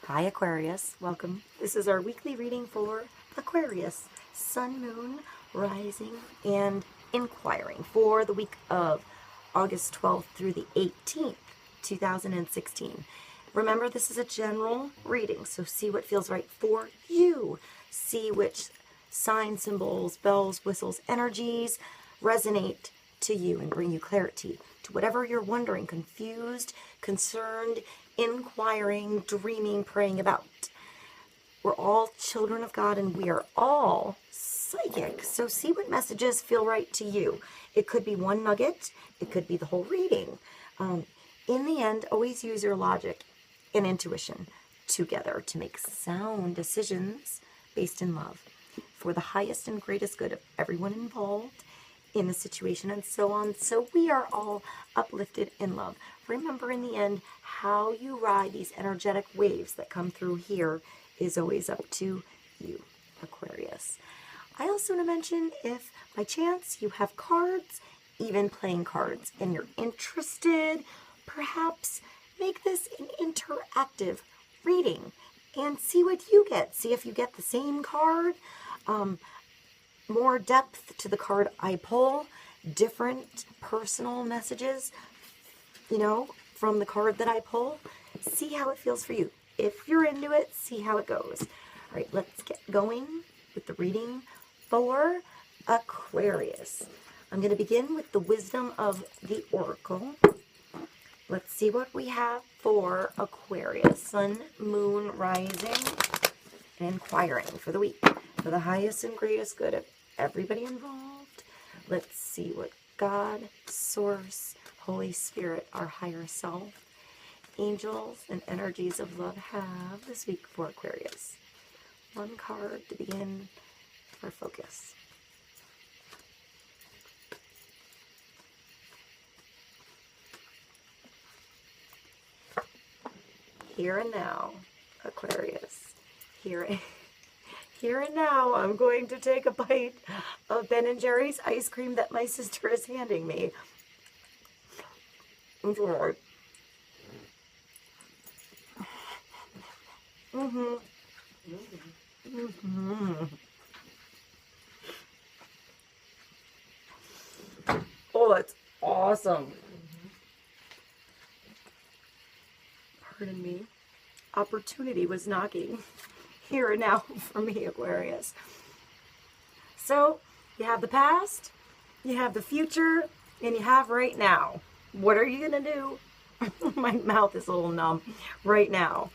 Hi Aquarius, welcome. This is our weekly reading for Aquarius, Sun, Moon, Rising, and Inquiring for the week of August 12th through the 18th, 2016. Remember, this is a general reading, so see what feels right for you. See which signs, symbols, bells, whistles, energies resonate to you and bring you clarity to whatever you're wondering, confused, concerned, inquiring, dreaming, praying about. We're all children of God and we are all psychic. So see what messages feel right to you. It could be one nugget. It could be the whole reading. In the end, always use your logic and intuition together to make sound decisions based in love for the highest and greatest good of everyone involved in the situation and so on. So we are all uplifted in love. Remember, in the end, how you ride these energetic waves that come through here is always up to you, Aquarius. I also want to mention, if by chance you have cards, even playing cards, and you're interested, perhaps make this an interactive reading and see what you get. See if you get the same card, more depth to the card I pull, different personal messages, from the card that I pull. See how it feels for you. If you're into it, see how it goes. All right, let's get going with the reading for Aquarius. I'm going to begin with the wisdom of the Oracle. Let's see what we have for Aquarius. Sun, Moon, Rising, and Inquiring for the week. For the highest and greatest good of everybody involved. Let's see what God, Source, Holy Spirit, our higher self, angels, and energies of love have this week for Aquarius. One card to begin our focus. Here and now, Aquarius. Here and now, I'm going to take a bite of Ben & Jerry's ice cream that my sister is handing me. Enjoy. Oh, that's awesome. Pardon me. Opportunity was knocking here and now for me, Aquarius. So, you have the past, you have the future, and you have right now. What are you going to do? My mouth is a little numb right now.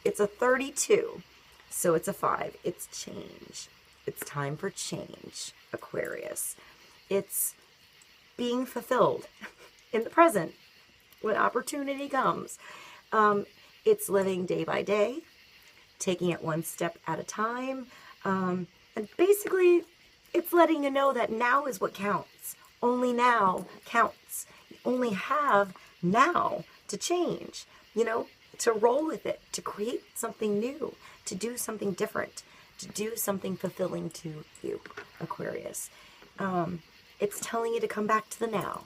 It's a 32, so it's a 5. It's change. It's time for change, Aquarius. It's being fulfilled in the present when opportunity comes. It's living day by day, taking it one step at a time. And basically, it's letting you know that now is what counts. Only now counts. You only have now to change, to roll with it, to create something new, to do something different, to do something fulfilling to you, Aquarius. It's telling you to come back to the now.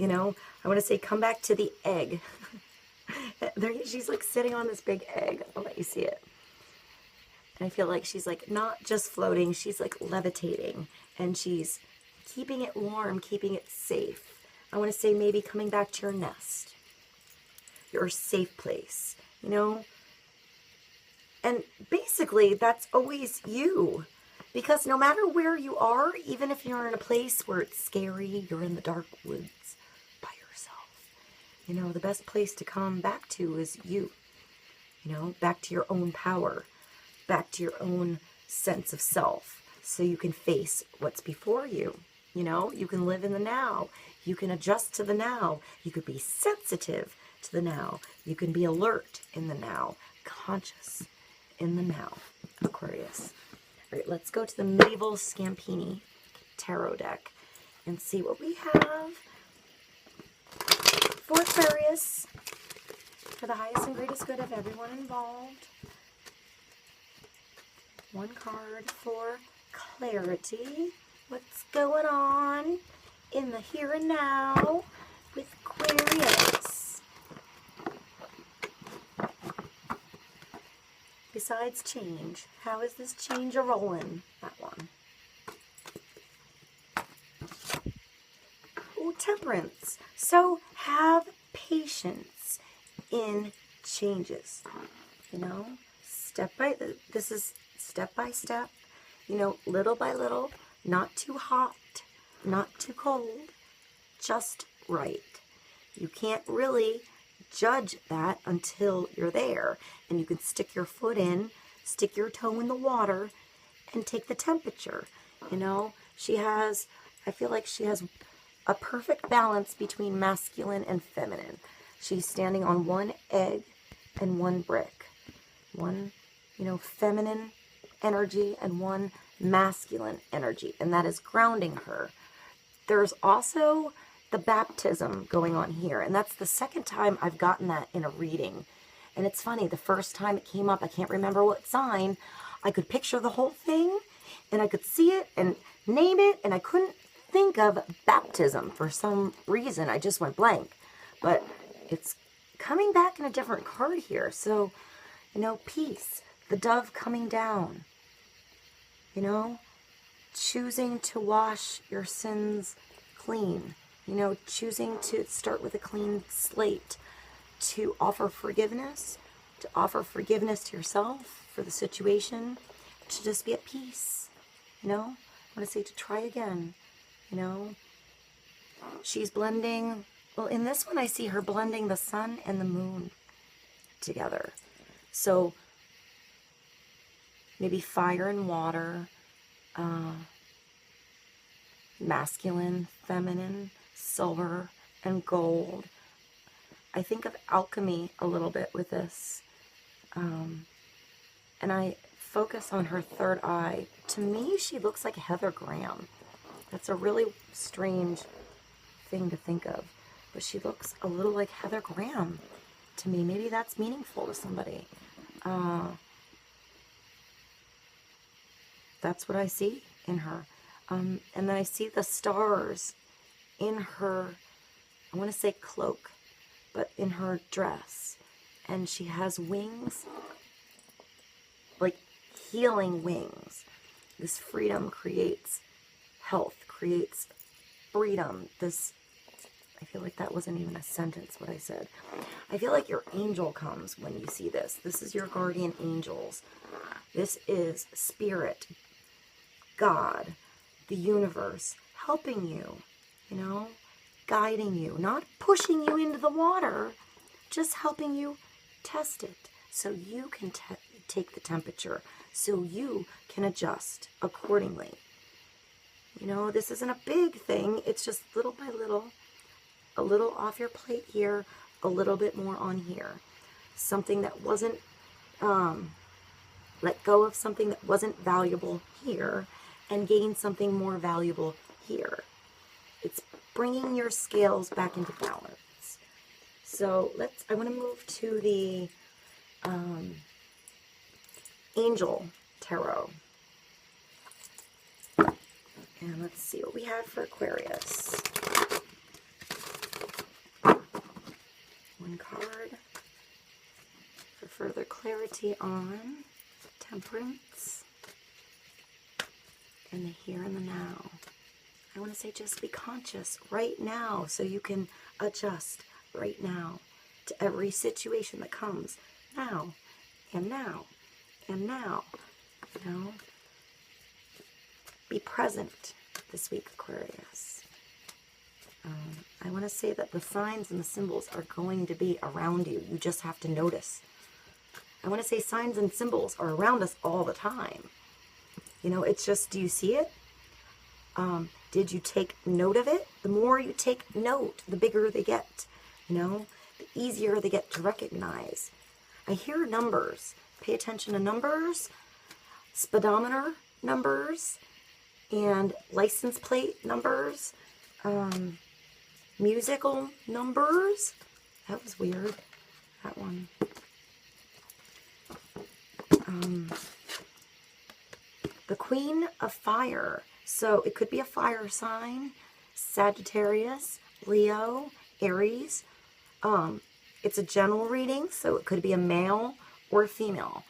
I want to say come back to the egg. She's like sitting on this big egg. I'll let you see it. And I feel like she's like not just floating, she's like levitating, and she's keeping it warm, keeping it safe. I want to say maybe coming back to your nest, your safe place, And basically, that's always you. Because no matter where you are, even if you're in a place where it's scary, you're in the dark woods by yourself, the best place to come back to is you. Back to your own power, back to your own sense of self, so you can face what's before you. You can live in the now. You can adjust to the now. You could be sensitive to the now. You can be alert in the now, conscious in the now, Aquarius. All right, let's go to the Medieval Scampini Tarot deck and see what we have for Aquarius for the highest and greatest good of everyone involved. One card for clarity. What's going on in the here and now with Aquarius? besides change? How is this change a-rolling? That one. Oh, temperance. So have patience in changes. You know, this is step by step, you know, little by little, not too hot, not too cold, just right. You can't really judge that until you're there, and you can stick your foot in, stick your toe in the water, and take the temperature. You know, I feel like she has a perfect balance between masculine and feminine. She's standing on one egg and one brick. One, you know, feminine energy and one masculine energy, and that is grounding her. There's also the baptism going on here, and that's the second time I've gotten that in a reading. And it's funny, the first time it came up, I can't remember what sign, I could picture the whole thing, and I could see it and name it, and I couldn't think of baptism for some reason. I just went blank. But it's coming back in a different card here. So, you know, peace, the dove coming down, you know, choosing to wash your sins clean, you know, choosing to start with a clean slate, to offer forgiveness to yourself for the situation, to just be at peace, you know. I want to say to try again, you know. She's blending, well, in this one I see her blending the sun and the moon together. So maybe fire and water, masculine, feminine, silver and gold. I think of alchemy a little bit with this. And I focus on her third eye. To me, she looks like Heather Graham. That's a really strange thing to think of. But she looks a little like Heather Graham to me. Maybe that's meaningful to somebody. That's what I see in her. And then I see the stars in her, I want to say cloak, but in her dress. And she has wings, like healing wings. This freedom creates health, creates freedom. I feel like that wasn't even a sentence, what I said. I feel like your angel comes when you see this. This is your guardian angels. This is spirit, God, the universe, helping you, you know, guiding you, not pushing you into the water, just helping you test it so you can take the temperature, so you can adjust accordingly. You know, this isn't a big thing. It's just little by little, a little off your plate here, a little bit more on here. Something that wasn't, let go of something that wasn't valuable here and gain something more valuable here. It's bringing your scales back into balance. So I want to move to the Angel Tarot. And let's see what we have for Aquarius. One card for further clarity on temperance and the here and the now. I want to say just be conscious right now so you can adjust right now to every situation that comes now and now and now. You know? Be present this week, Aquarius. I want to say that the signs and the symbols are going to be around you. You just have to notice. I want to say signs and symbols are around us all the time. You know, it's just, do you see it? Did you take note of it? The more you take note, the bigger they get. You know, the easier they get to recognize. I hear numbers. Pay attention to numbers, speedometer numbers, and license plate numbers, musical numbers. That was weird, that one. The Queen of Fire. So it could be a fire sign, Sagittarius, Leo, Aries. It's a general reading, so it could be a male or a female.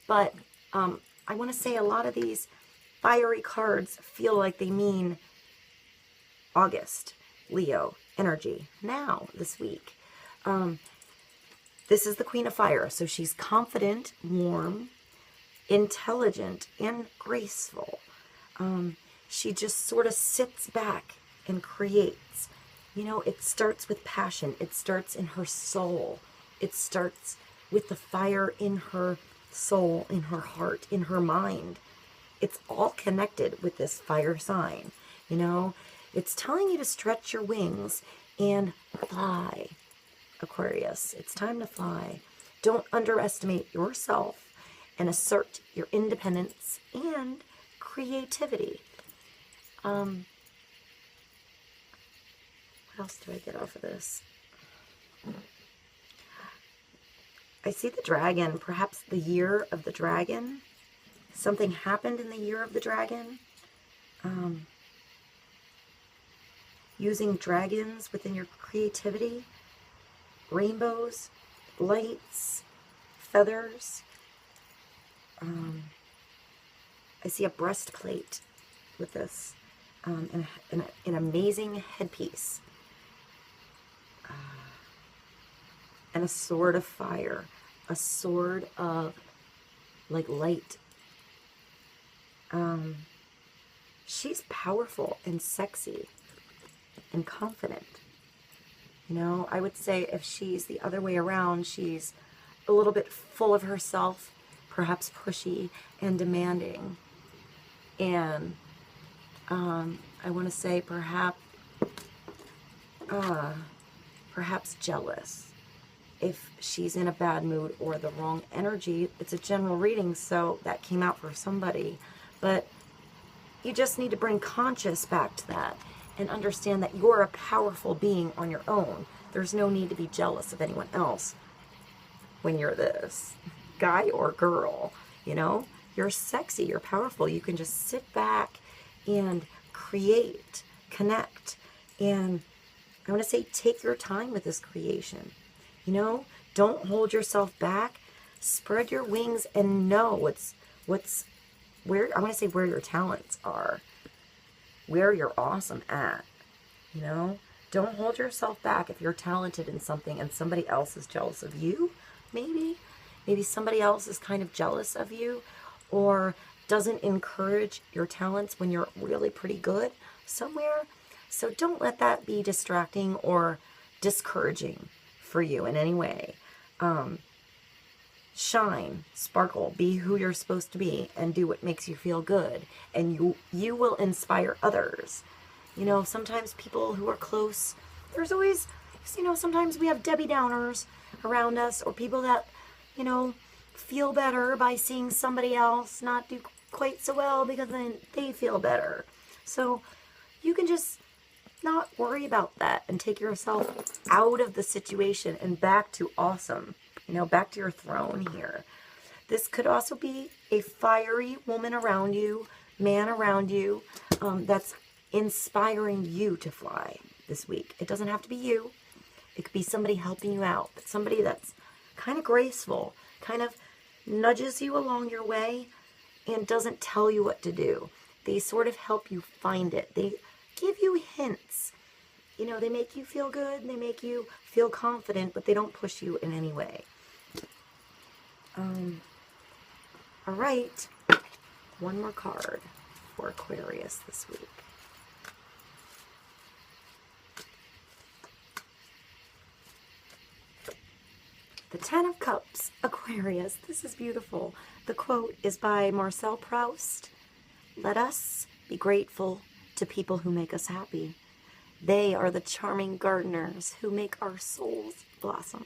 But I want to say a lot of these fiery cards feel like they mean August, Leo, energy, now, this week. This is the Queen of Fire, so she's confident, warm, intelligent, and graceful. She just sort of sits back and creates. You know, it starts with passion. It starts in her soul. It starts with the fire in her soul, in her heart, in her mind. It's all connected with this fire sign. You know, it's telling you to stretch your wings and fly, Aquarius. It's time to fly. Don't underestimate yourself and assert your independence and creativity. What else do I get off of this? I see the dragon, perhaps the year of the dragon. Something happened in the year of the dragon. Using dragons within your creativity. Rainbows, lights, feathers. I see a breastplate with this. And an amazing headpiece. And a sword of fire. A sword of, like, light. She's powerful and sexy and confident. You know, I would say if she's the other way around, she's a little bit full of herself, perhaps pushy and demanding. And I want to say perhaps jealous. If she's in a bad mood or the wrong energy, it's a general reading, so that came out for somebody. But you just need to bring conscious back to that and understand that you're a powerful being on your own. There's no need to be jealous of anyone else when you're this guy or girl, you know? You're sexy, you're powerful. You can just sit back and create, connect, and I want to say take your time with this creation. You know, don't hold yourself back. Spread your wings and know where, I want to say where your talents are, where you're awesome at. You know, don't hold yourself back if you're talented in something and somebody else is jealous of you. Maybe somebody else is kind of jealous of you or doesn't encourage your talents when you're really pretty good somewhere. So don't let that be distracting or discouraging for you in any way. Shine, sparkle, be who you're supposed to be, and do what makes you feel good. And you will inspire others. You know, sometimes people who are close, there's always, you know, sometimes we have Debbie Downers around us, or people that, you know, feel better by seeing somebody else not do quite so well because then they feel better. So you can just not worry about that and take yourself out of the situation and back to awesome, you know, back to your throne here. This could also be a fiery woman around you, man around you, that's inspiring you to fly this week. It doesn't have to be you. It could be somebody helping you out, but somebody that's kind of graceful, kind of nudges you along your way and doesn't tell you what to do. They sort of help you find it. They give you hints. You know, they make you feel good, they make you feel confident, but they don't push you in any way. All right, one more card for Aquarius this week. The Ten of Cups, Aquarius. This is beautiful. The quote is by Marcel Proust. Let us be grateful to people who make us happy. They are the charming gardeners who make our souls blossom.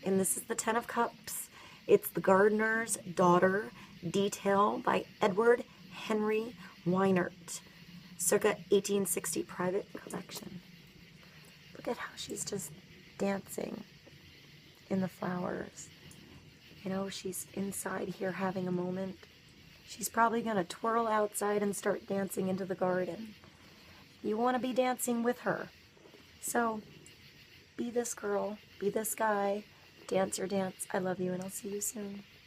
And this is the Ten of Cups. It's The Gardener's Daughter, detail by Edward Henry Weinert, circa 1860 private collection. Look at how she's just dancing in the flowers. You know, she's inside here having a moment. She's probably going to twirl outside and start dancing into the garden. You want to be dancing with her. So, be this girl, be this guy, dance your dance. I love you and I'll see you soon.